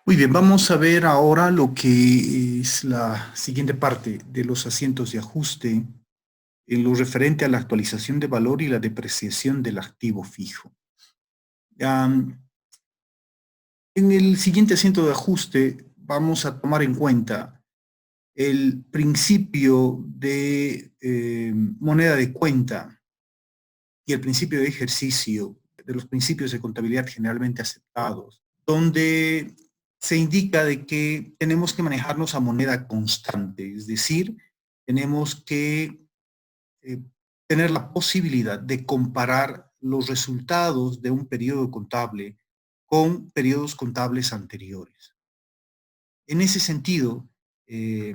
Muy bien, vamos a ver ahora lo que es la siguiente parte de los asientos de ajuste en lo referente a la actualización de valor y la depreciación del activo fijo. Am, en el siguiente asiento de ajuste vamos a tomar en cuenta el principio de moneda de cuenta y el principio de ejercicio de los principios de contabilidad generalmente aceptados, donde se indica de que tenemos que manejarnos a moneda constante, es decir, tenemos que eh, tener la posibilidad de comparar los resultados de un periodo contable con periodos contables anteriores. En ese sentido, eh,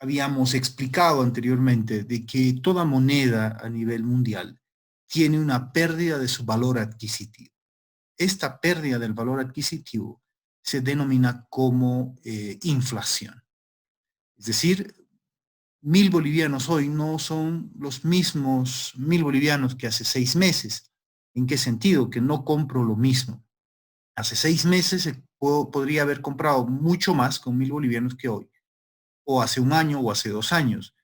habíamos explicado anteriormente de que toda moneda a nivel mundial tiene una pérdida de su valor adquisitivo. Esta pérdida del valor adquisitivo se denomina como inflación. Es decir, 1.000 bolivianos hoy no son los mismos 1.000 bolivianos que hace 6 meses. ¿En qué sentido? Que no compro lo mismo. Hace 6 meses podría haber comprado mucho más con 1.000 bolivianos que hoy, o hace un año o hace 2 años.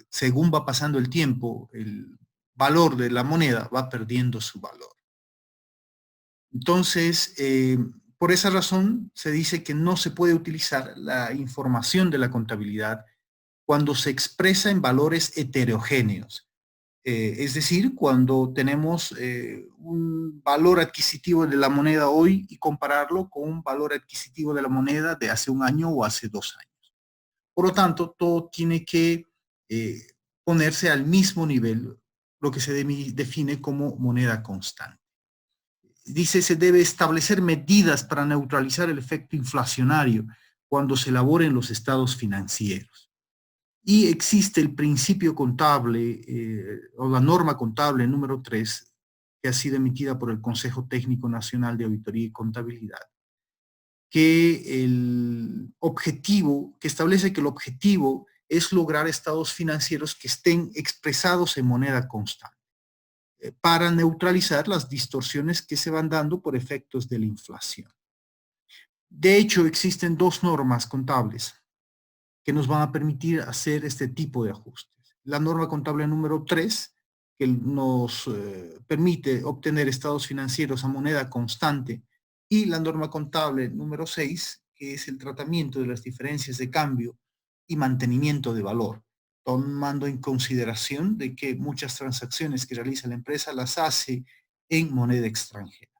Según va pasando el tiempo, el valor de la moneda va perdiendo su valor. Entonces, por esa razón se dice que no se puede utilizar la información de la contabilidad cuando se expresa en valores heterogéneos. Es decir, cuando tenemos un valor adquisitivo de la moneda hoy y compararlo con un valor adquisitivo de la moneda de hace un año o hace 2 años. Por lo tanto, todo tiene que eh, ponerse al mismo nivel, lo que se define como moneda constante. Dice, se debe establecer medidas para neutralizar el efecto inflacionario cuando se elaboren los estados financieros. Y existe el principio contable o la norma contable número 3, que ha sido emitida por el Consejo Técnico Nacional de Auditoría y Contabilidad, que establece que el objetivo es lograr estados financieros que estén expresados en moneda constante para neutralizar las distorsiones que se van dando por efectos de la inflación. De hecho, existen dos normas contables que nos van a permitir hacer este tipo de ajustes. La norma contable número 3, que nos permite obtener estados financieros a moneda constante, y la norma contable número 6, que es el tratamiento de las diferencias de cambio y mantenimiento de valor, tomando en consideración de que muchas transacciones que realiza la empresa las hace en moneda extranjera.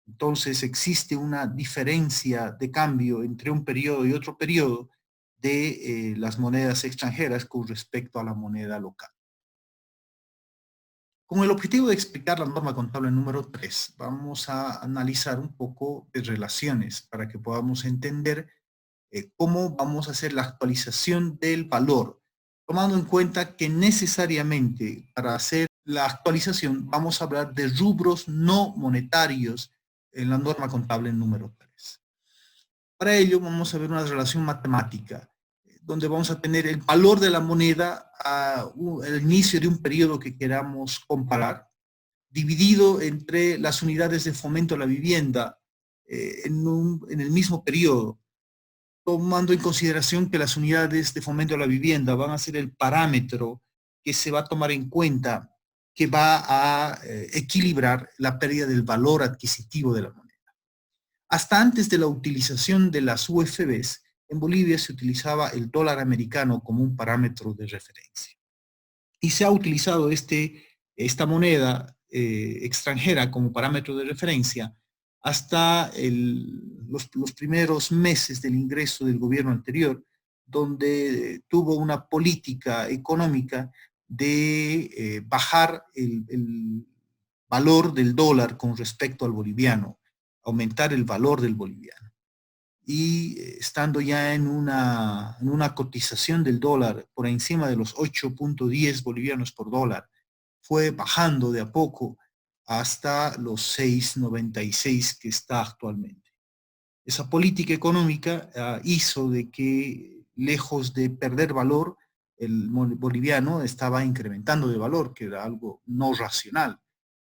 Entonces existe una diferencia de cambio entre un periodo y otro periodo de las monedas extranjeras con respecto a la moneda local. Con el objetivo de explicar la norma contable número 3, vamos a analizar un poco de relaciones para que podamos entender cómo vamos a hacer la actualización del valor, tomando en cuenta que necesariamente para hacer la actualización vamos a hablar de rubros no monetarios en la norma contable número 3. Para ello vamos a ver una relación matemática, donde vamos a tener el valor de la moneda al inicio de un periodo que queramos comparar, dividido entre las unidades de fomento a la vivienda en el mismo periodo, tomando en consideración que las unidades de fomento a la vivienda van a ser el parámetro que se va a tomar en cuenta, que va a equilibrar la pérdida del valor adquisitivo de la moneda. Hasta antes de la utilización de las UFBs, en Bolivia se utilizaba el dólar americano como un parámetro de referencia. Y se ha utilizado esta moneda extranjera como parámetro de referencia hasta los primeros meses del ingreso del gobierno anterior, donde tuvo una política económica de bajar el valor del dólar con respecto al boliviano, aumentar el valor del boliviano. Y estando ya en una cotización del dólar por encima de los 8.10 bolivianos por dólar, fue bajando de a poco hasta los 6.96 que está actualmente. Esa política económica hizo de que, lejos de perder valor, el boliviano estaba incrementando de valor, que era algo no racional.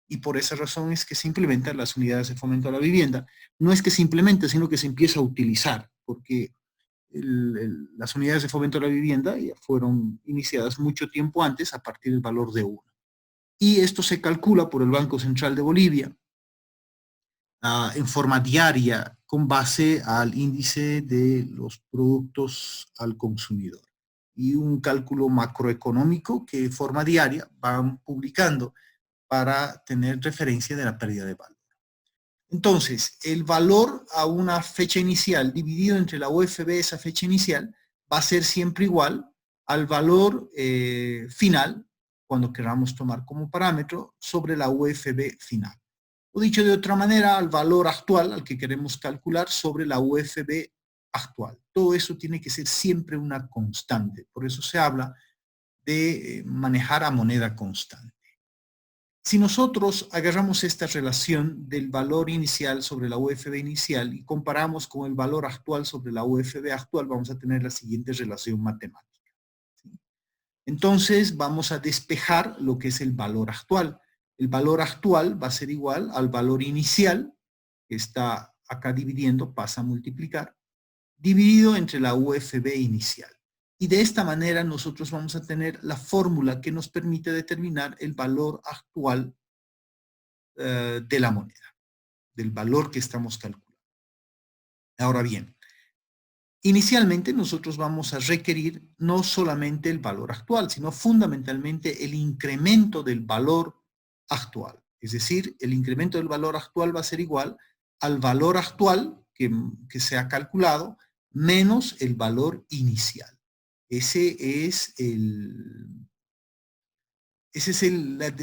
y por esa razón es que se implementan las unidades de fomento a la vivienda. No es que se implementa, sino que se empieza a utilizar, porque las unidades de fomento a la vivienda ya fueron iniciadas mucho tiempo antes a partir del valor de uno. Y esto se calcula por el Banco Central de Bolivia en forma diaria con base al índice de los productos al consumidor. Y un cálculo macroeconómico que de forma diaria van publicando para tener referencia de la pérdida de valor. Entonces, el valor a una fecha inicial dividido entre la UFB, esa fecha inicial, va a ser siempre igual al valor final, cuando queramos tomar como parámetro, sobre la UFB final. O dicho de otra manera, al valor actual, al que queremos calcular, sobre la UFB actual. Todo eso tiene que ser siempre una constante. Por eso se habla de manejar a moneda constante. Si nosotros agarramos esta relación del valor inicial sobre la UFB inicial y comparamos con el valor actual sobre la UFB actual, vamos a tener la siguiente relación matemática. Entonces vamos a despejar lo que es el valor actual. El valor actual va a ser igual al valor inicial, que está acá dividiendo, pasa a multiplicar, dividido entre la UFB inicial. Y de esta manera nosotros vamos a tener la fórmula que nos permite determinar el valor actual de la moneda, del valor que estamos calculando. Ahora bien, inicialmente nosotros vamos a requerir no solamente el valor actual, sino fundamentalmente el incremento del valor actual. Es decir, el incremento del valor actual va a ser igual al valor actual que se ha calculado menos el valor inicial. Esa es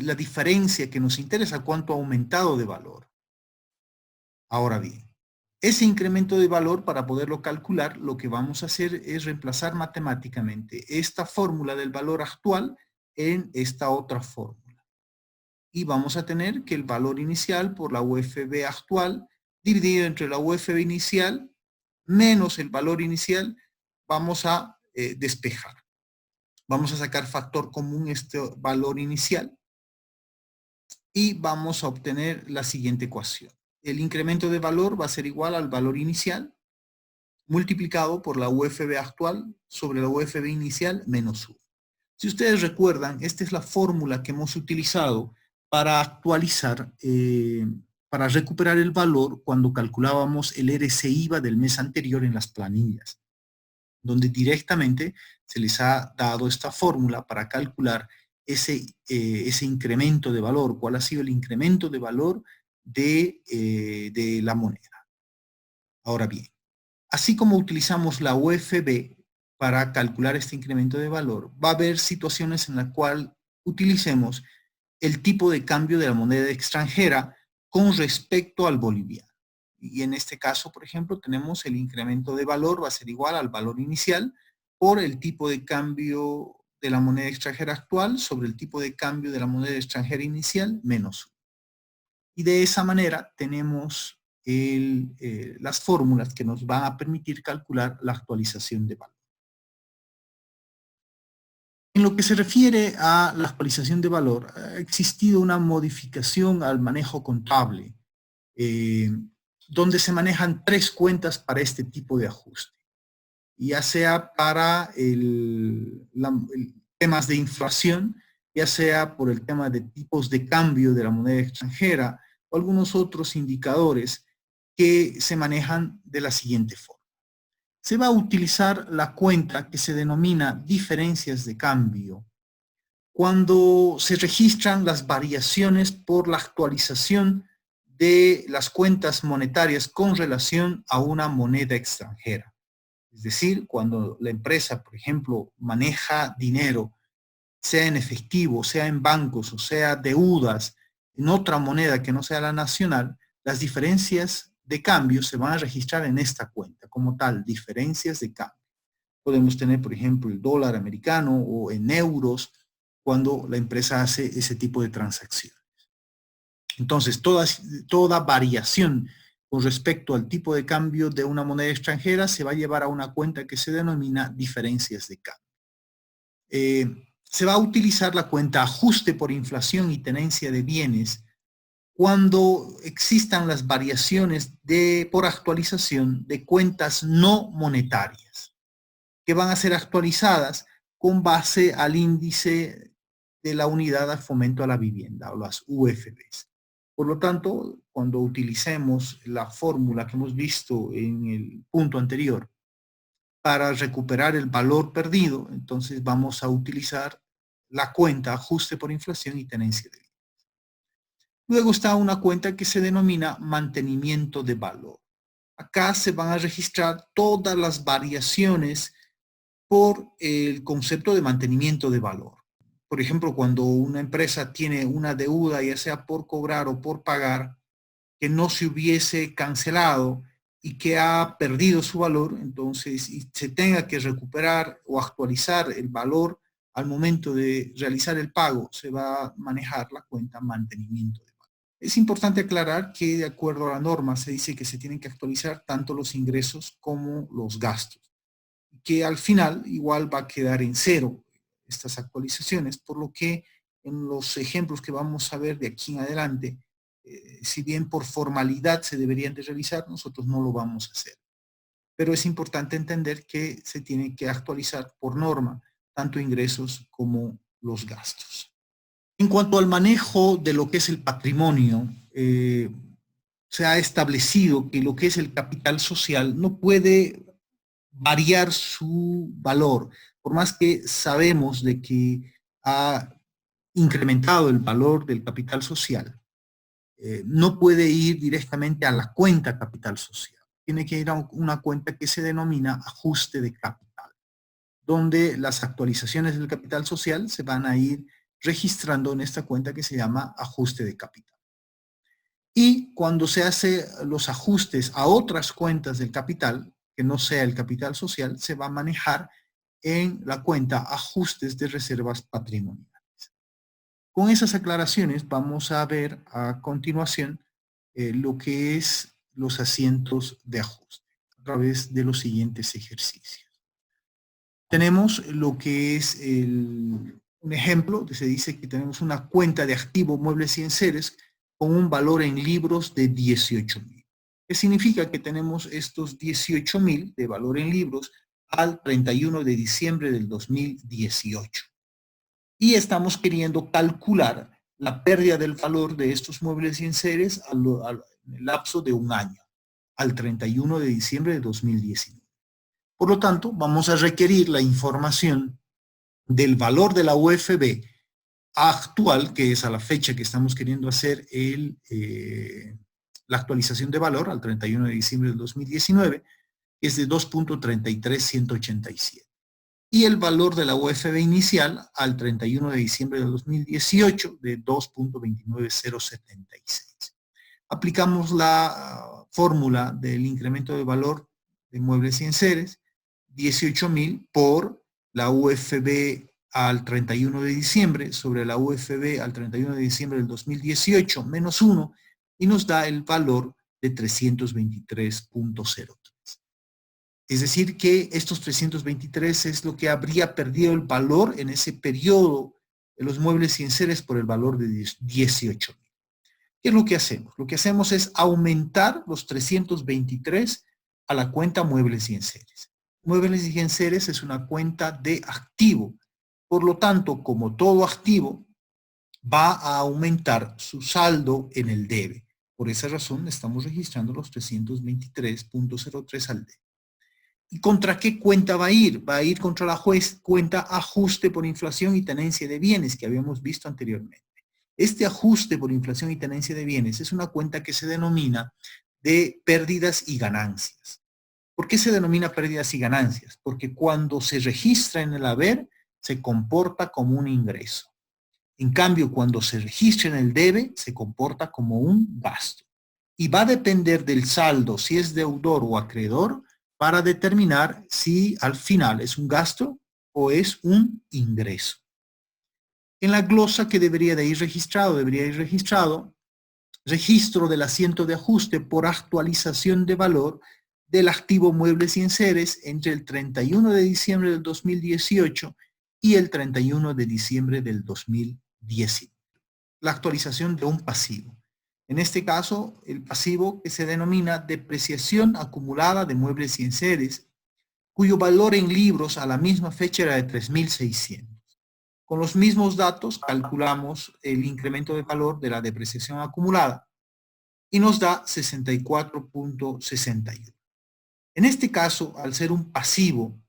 la diferencia que nos interesa, cuánto ha aumentado de valor. Ahora bien, ese incremento de valor, para poderlo calcular, lo que vamos a hacer es reemplazar matemáticamente esta fórmula del valor actual en esta otra fórmula. Y vamos a tener que el valor inicial por la UFB actual dividido entre la UFB inicial menos el valor inicial, vamos a despejar. Vamos a sacar factor común este valor inicial y vamos a obtener la siguiente ecuación. El incremento de valor va a ser igual al valor inicial multiplicado por la UFB actual sobre la UFB inicial menos 1. Si ustedes recuerdan, esta es la fórmula que hemos utilizado para actualizar, para recuperar el valor cuando calculábamos el RC/IVA del mes anterior en las planillas, donde directamente se les ha dado esta fórmula para calcular ese incremento de valor, cuál ha sido el incremento de valor de la moneda. Ahora bien, así como utilizamos la UFB para calcular este incremento de valor, va a haber situaciones en las cuales utilicemos el tipo de cambio de la moneda extranjera con respecto al boliviano. Y en este caso, por ejemplo, tenemos el incremento de valor, va a ser igual al valor inicial por el tipo de cambio de la moneda extranjera actual sobre el tipo de cambio de la moneda extranjera inicial menos 1. Y de esa manera tenemos las fórmulas que nos van a permitir calcular la actualización de valor. En lo que se refiere a la actualización de valor, ha existido una modificación al manejo contable, donde se manejan 3 cuentas para este tipo de ajuste, ya sea para temas de inflación, ya sea por el tema de tipos de cambio de la moneda extranjera o algunos otros indicadores que se manejan de la siguiente forma. Se va a utilizar la cuenta que se denomina diferencias de cambio cuando se registran las variaciones por la actualización de las cuentas monetarias con relación a una moneda extranjera. Es decir, cuando la empresa, por ejemplo, maneja dinero, sea en efectivo, sea en bancos o sea deudas en otra moneda que no sea la nacional, las diferencias de cambio se van a registrar en esta cuenta como tal, diferencias de cambio. Podemos tener, por ejemplo, el dólar americano o en euros cuando la empresa hace ese tipo de transacciones. Entonces, toda variación con respecto al tipo de cambio de una moneda extranjera se va a llevar a una cuenta que se denomina diferencias de cambio. Se va a utilizar la cuenta ajuste por inflación y tenencia de bienes cuando existan las variaciones por actualización de cuentas no monetarias, que van a ser actualizadas con base al índice de la unidad de fomento a la vivienda, o las UFBs. Por lo tanto, cuando utilicemos la fórmula que hemos visto en el punto anterior para recuperar el valor perdido, entonces vamos a utilizar la cuenta ajuste por inflación y tenencia de bienes. Luego está una cuenta que se denomina mantenimiento de valor. Acá se van a registrar todas las variaciones por el concepto de mantenimiento de valor. Por ejemplo, cuando una empresa tiene una deuda, ya sea por cobrar o por pagar, que no se hubiese cancelado y que ha perdido su valor, entonces y se tenga que recuperar o actualizar el valor al momento de realizar el pago, se va a manejar la cuenta mantenimiento de valor. Es importante aclarar que de acuerdo a la norma se dice que se tienen que actualizar tanto los ingresos como los gastos, que al final igual va a quedar en cero estas actualizaciones, por lo que en los ejemplos que vamos a ver de aquí en adelante, si bien por formalidad se deberían de realizar, nosotros no lo vamos a hacer. Pero es importante entender que se tiene que actualizar por norma tanto ingresos como los gastos. En cuanto al manejo de lo que es el patrimonio, se ha establecido que lo que es el capital social no puede variar su valor, por más que sabemos de que ha incrementado el valor del capital social, no puede ir directamente a la cuenta capital social. Tiene que ir a una cuenta que se denomina ajuste de capital, donde las actualizaciones del capital social se van a ir registrando en esta cuenta que se llama ajuste de capital. Y cuando se hace los ajustes a otras cuentas del capital, que no sea el capital social, se va a manejar en la cuenta ajustes de reservas patrimoniales. Con esas aclaraciones vamos a ver a continuación lo que es los asientos de ajuste a través de los siguientes ejercicios. Tenemos lo que es un ejemplo, que se dice que tenemos una cuenta de activo muebles y enseres con un valor en libros de 18,000. ¿Qué significa? Que tenemos estos 18,000 de valor en libros al 31 de diciembre del 2018. Y estamos queriendo calcular la pérdida del valor de estos muebles y enseres en el lapso de un año, al 31 de diciembre de 2019. Por lo tanto, vamos a requerir la información del valor de la UFB actual, que es a la fecha que estamos queriendo hacer la actualización de valor al 31 de diciembre del 2019, que es de 2.33187. Y el valor de la UFB inicial al 31 de diciembre del 2018 de 2.29076. Aplicamos la fórmula del incremento de valor de muebles y enseres, 18,000 por la UFB al 31 de diciembre sobre la UFB al 31 de diciembre del 2018 menos 1 y nos da el valor de 323.03. Es decir que estos 323 es lo que habría perdido el valor en ese periodo de los muebles y enseres por el valor de 18,000. ¿Qué es lo que hacemos? Lo que hacemos es aumentar los 323 a la cuenta muebles y enseres. Muebles y enseres es una cuenta de activo. Por lo tanto, como todo activo, va a aumentar su saldo en el debe. Por esa razón, estamos registrando los 323.03 al debe. ¿Y contra qué cuenta va a ir? Va a ir contra la cuenta ajuste por inflación y tenencia de bienes que habíamos visto anteriormente. Este ajuste por inflación y tenencia de bienes es una cuenta que se denomina de pérdidas y ganancias. ¿Por qué se denomina pérdidas y ganancias? Porque cuando se registra en el haber, se comporta como un ingreso. En cambio, cuando se registra en el debe, se comporta como un gasto. Y va a depender del saldo, si es deudor o acreedor, para determinar si al final es un gasto o es un ingreso. En la glosa que debería ir registrado registro del asiento de ajuste por actualización de valor del activo muebles y enseres entre el 31 de diciembre del 2018 y el 31 de diciembre del 2019. La actualización de un pasivo. En este caso, el pasivo que se denomina depreciación acumulada de muebles y enseres, cuyo valor en libros a la misma fecha era de 3.600. Con los mismos datos calculamos el incremento de valor de la depreciación acumulada y nos da 64.61. En este caso, al ser un pasivo,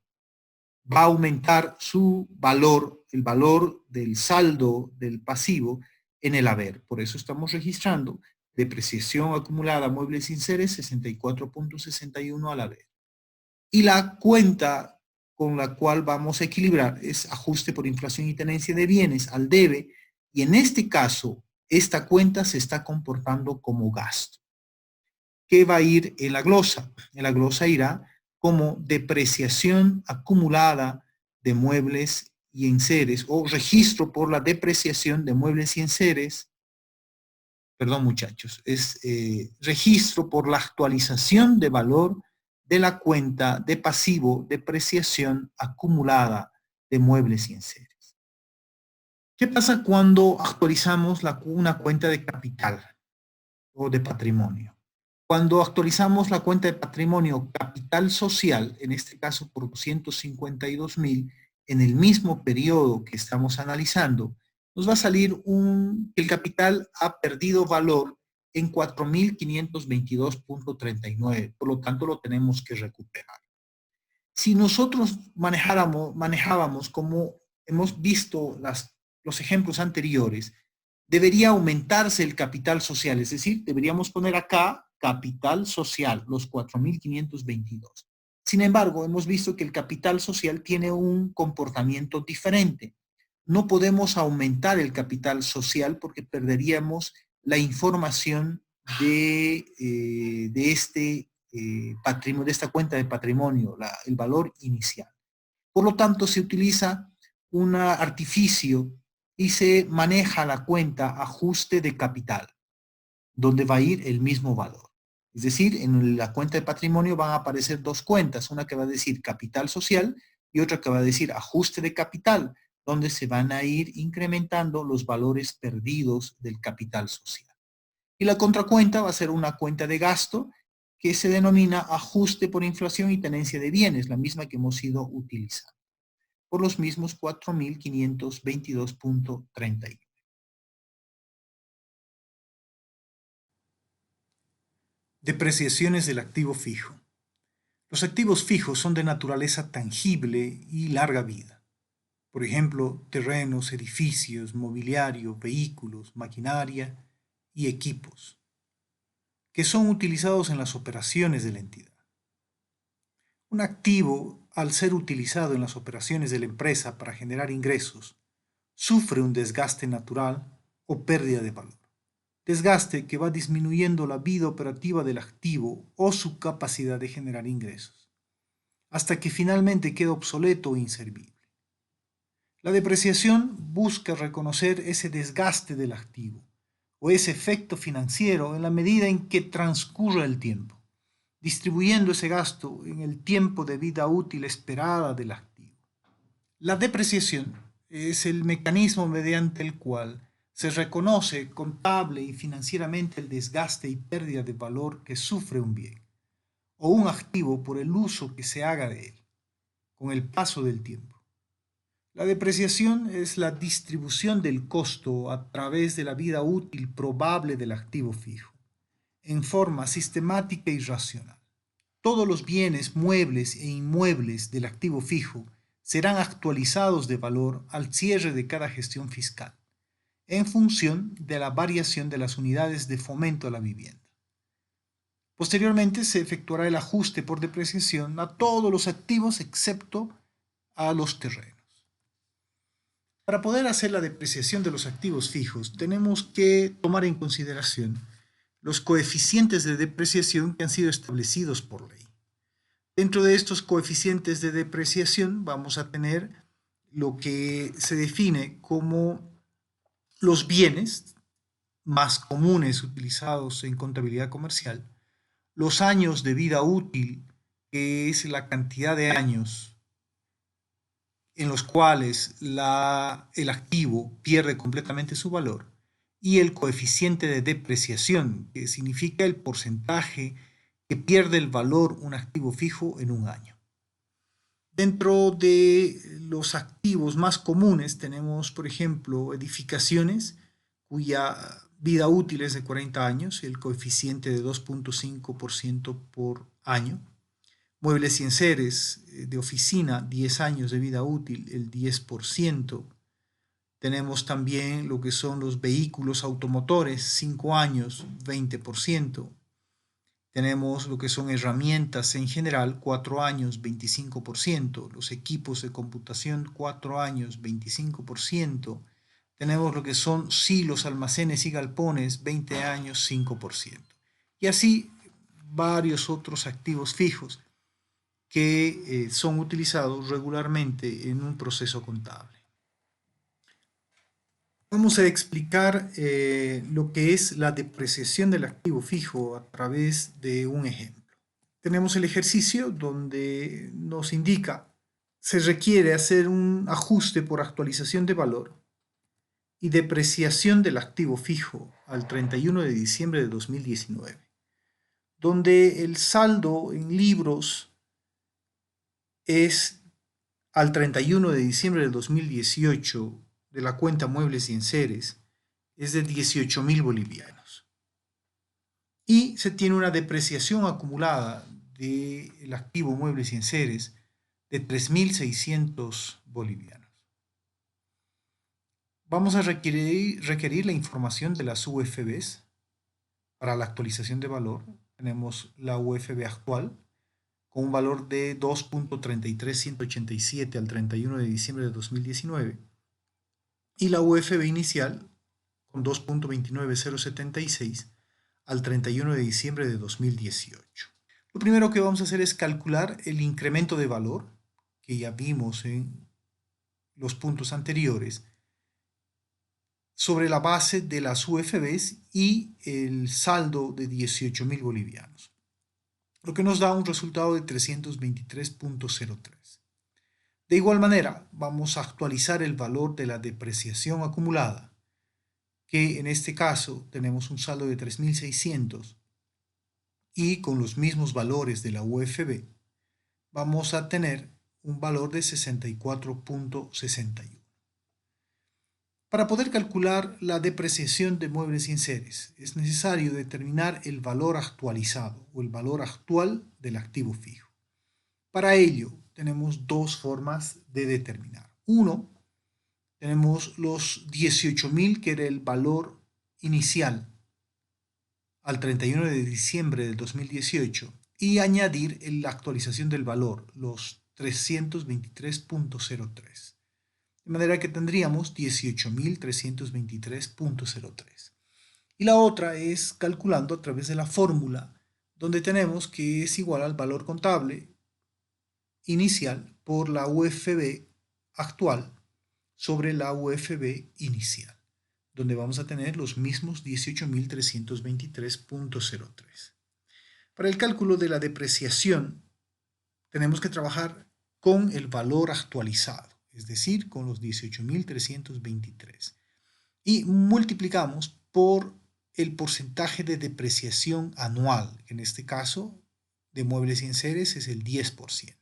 va a aumentar su valor, el valor del saldo del pasivo en el haber. Por eso estamos registrando depreciación acumulada muebles sin seres 64.61 al haber. Y la cuenta con la cual vamos a equilibrar es ajuste por inflación y tenencia de bienes al debe, y en este caso esta cuenta se está comportando como gasto. ¿Qué va a ir en la glosa? En la glosa irá como depreciación acumulada de muebles y enseres, o registro por la depreciación de muebles y enseres. Perdón, muchachos, es registro por la actualización de valor de la cuenta de pasivo depreciación acumulada de muebles y enseres. ¿Qué pasa cuando actualizamos una cuenta de capital o de patrimonio? Cuando actualizamos la cuenta de patrimonio capital social, en este caso por 252.000, en el mismo periodo que estamos analizando, nos va a salir que el capital ha perdido valor en 4.522.39, por lo tanto lo tenemos que recuperar. Si nosotros manejábamos como hemos visto los ejemplos anteriores, debería aumentarse el capital social, es decir, deberíamos poner acá capital social, los 4.522. Sin embargo, hemos visto que el capital social tiene un comportamiento diferente. No podemos aumentar el capital social porque perderíamos la información de este patrimonio, de esta cuenta de patrimonio, el valor inicial. Por lo tanto, se utiliza un artificio y se maneja la cuenta ajuste de capital, donde va a ir el mismo valor. Es decir, en la cuenta de patrimonio van a aparecer dos cuentas, una que va a decir capital social y otra que va a decir ajuste de capital, donde se van a ir incrementando los valores perdidos del capital social. Y la contracuenta va a ser una cuenta de gasto que se denomina ajuste por inflación y tenencia de bienes, la misma que hemos ido utilizando, por los mismos 4.522.31. Depreciaciones del activo fijo. Los activos fijos son de naturaleza tangible y larga vida. Por ejemplo, terrenos, edificios, mobiliario, vehículos, maquinaria y equipos, que son utilizados en las operaciones de la entidad. Un activo, al ser utilizado en las operaciones de la empresa para generar ingresos, sufre un desgaste natural o pérdida de valor. Desgaste que va disminuyendo la vida operativa del activo o su capacidad de generar ingresos, hasta que finalmente queda obsoleto o inservible. La depreciación busca reconocer ese desgaste del activo o ese efecto financiero en la medida en que transcurra el tiempo, distribuyendo ese gasto en el tiempo de vida útil esperada del activo. La depreciación es el mecanismo mediante el cual se reconoce contable y financieramente el desgaste y pérdida de valor que sufre un bien o un activo por el uso que se haga de él con el paso del tiempo. La depreciación es la distribución del costo a través de la vida útil probable del activo fijo, en forma sistemática y racional. Todos los bienes muebles e inmuebles del activo fijo serán actualizados de valor al cierre de cada gestión fiscal, en función de la variación de las unidades de fomento a la vivienda. Posteriormente se efectuará el ajuste por depreciación a todos los activos excepto a los terrenos. Para poder hacer la depreciación de los activos fijos, tenemos que tomar en consideración los coeficientes de depreciación que han sido establecidos por ley. Dentro de estos coeficientes de depreciación vamos a tener lo que se define como los bienes más comunes utilizados en contabilidad comercial, los años de vida útil, que es la cantidad de años en los cuales el activo pierde completamente su valor, y el coeficiente de depreciación, que significa el porcentaje que pierde el valor un activo fijo en un año. Dentro de los activos más comunes tenemos, por ejemplo, edificaciones cuya vida útil es de 40 años y el coeficiente de 2.5% por año. Muebles y enseres de oficina, 10 años de vida útil, el 10%. Tenemos también lo que son los vehículos automotores, 5 años, 20%. Tenemos lo que son herramientas en general, 4 años, 25%. Los equipos de computación, 4 años, 25%. Tenemos lo que son silos, almacenes y galpones, 20 años, 5%. Y así varios otros activos fijos que son utilizados regularmente en un proceso contable. Vamos a explicar lo que es la depreciación del activo fijo a través de un ejemplo. Tenemos el ejercicio donde nos indica se requiere hacer un ajuste por actualización de valor y depreciación del activo fijo al 31 de diciembre de 2019, donde el saldo en libros es al 31 de diciembre de 2018 de la cuenta muebles y enseres es de 18.000 bolivianos. Y se tiene una depreciación acumulada del activo muebles y enseres de 3.600 bolivianos. Vamos a requerir la información de las UFBs para la actualización de valor. Tenemos la UFB actual con un valor de 2.33187 al 31 de diciembre de 2019 y la UFB inicial con 2.29076 al 31 de diciembre de 2018. Lo primero que vamos a hacer es calcular el incremento de valor que ya vimos en los puntos anteriores sobre la base de las UFBs y el saldo de 18.000 bolivianos, lo que nos da un resultado de 323.03. De igual manera, vamos a actualizar el valor de la depreciación acumulada, que en este caso tenemos un saldo de 3.600 y con los mismos valores de la UFB vamos a tener un valor de 64.61. Para poder calcular la depreciación de muebles y enseres es necesario determinar el valor actualizado o el valor actual del activo fijo. Para ello tenemos dos formas de determinar. Uno, tenemos los 18.000 que era el valor inicial al 31 de diciembre del 2018 y añadir la actualización del valor, los 323.03. De manera que tendríamos 18.323.03. Y la otra es calculando a través de la fórmula, donde tenemos que es igual al valor contable inicial por la UFB actual sobre la UFB inicial, donde vamos a tener los mismos 18.323.03. Para el cálculo de la depreciación, tenemos que trabajar con el valor actualizado, es decir, con los 18.323. Y multiplicamos por el porcentaje de depreciación anual, en este caso de muebles y enseres es el 10%,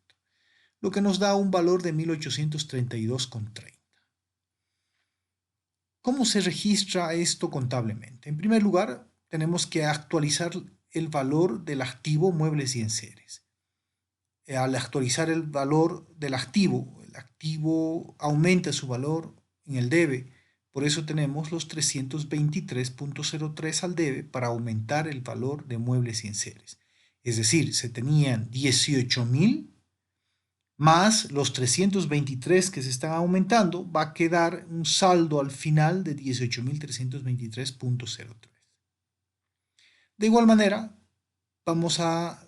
lo que nos da un valor de 1.832,30. ¿Cómo se registra esto contablemente? En primer lugar, tenemos que actualizar el valor del activo muebles y enseres. Al actualizar el valor del activo, el activo aumenta su valor en el debe. Por eso tenemos los 323.03 al debe para aumentar el valor de muebles y enseres. Es decir, se tenían 18.000 más los 323 que se están aumentando, va a quedar un saldo al final de 18.323.03. De igual manera, vamos a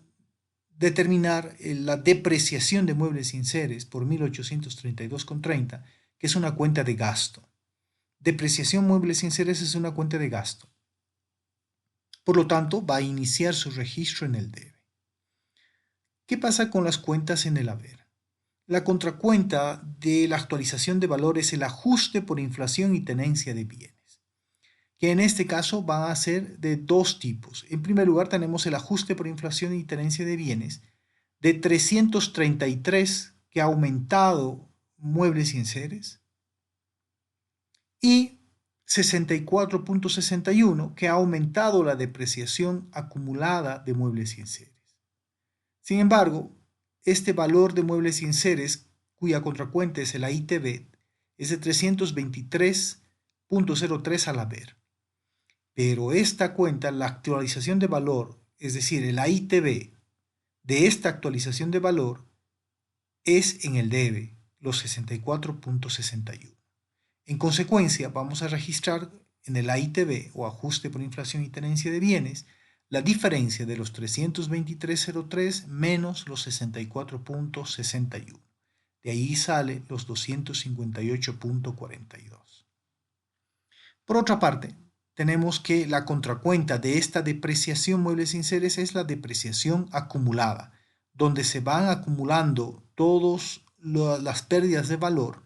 determinar la depreciación de muebles y enseres por 1.832,30, que es una cuenta de gasto. Depreciación muebles y enseres es una cuenta de gasto. Por lo tanto, va a iniciar su registro en el debe. ¿Qué pasa con las cuentas en el haber? La contracuenta de la actualización de valor es el ajuste por inflación y tenencia de bienes. que en este caso van a ser de dos tipos. En primer lugar, tenemos el ajuste por inflación y tenencia de bienes de 333, que ha aumentado muebles y enseres, y 64.61, que ha aumentado la depreciación acumulada de muebles y enseres. Sin embargo, este valor de muebles y enseres, cuya contracuenta es el AITB, es de 323.03 al haber. Pero esta cuenta, la actualización de valor, es decir, el AITB de esta actualización de valor, es en el debe, los 64.61. En consecuencia, vamos a registrar en el AITB, o ajuste por inflación y tenencia de bienes, la diferencia de los 323.03 menos los 64.61. De ahí sale los 258.42. Por otra parte, tenemos que la contracuenta de esta depreciación muebles y enseres es la depreciación acumulada, donde se van acumulando todas las pérdidas de valor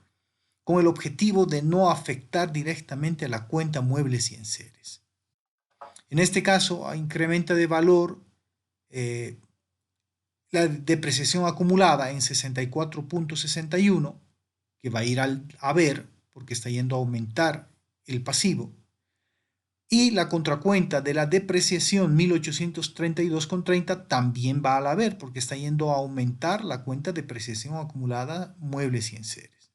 con el objetivo de no afectar directamente a la cuenta muebles y enseres. En este caso, incrementa de valor la depreciación acumulada en 64.61, que va a ir al haber, porque está yendo a aumentar el pasivo, y la contracuenta de la depreciación 1832.30 también va al haber, porque está yendo a aumentar la cuenta de depreciación acumulada muebles y enseres.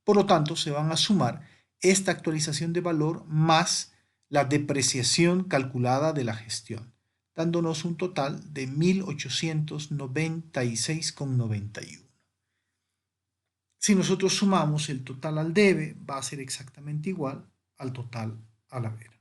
Por lo tanto, se van a sumar esta actualización de valor más la depreciación calculada de la gestión, dándonos un total de 1896.91. Si nosotros sumamos el total al debe, va a ser exactamente igual al total al haber.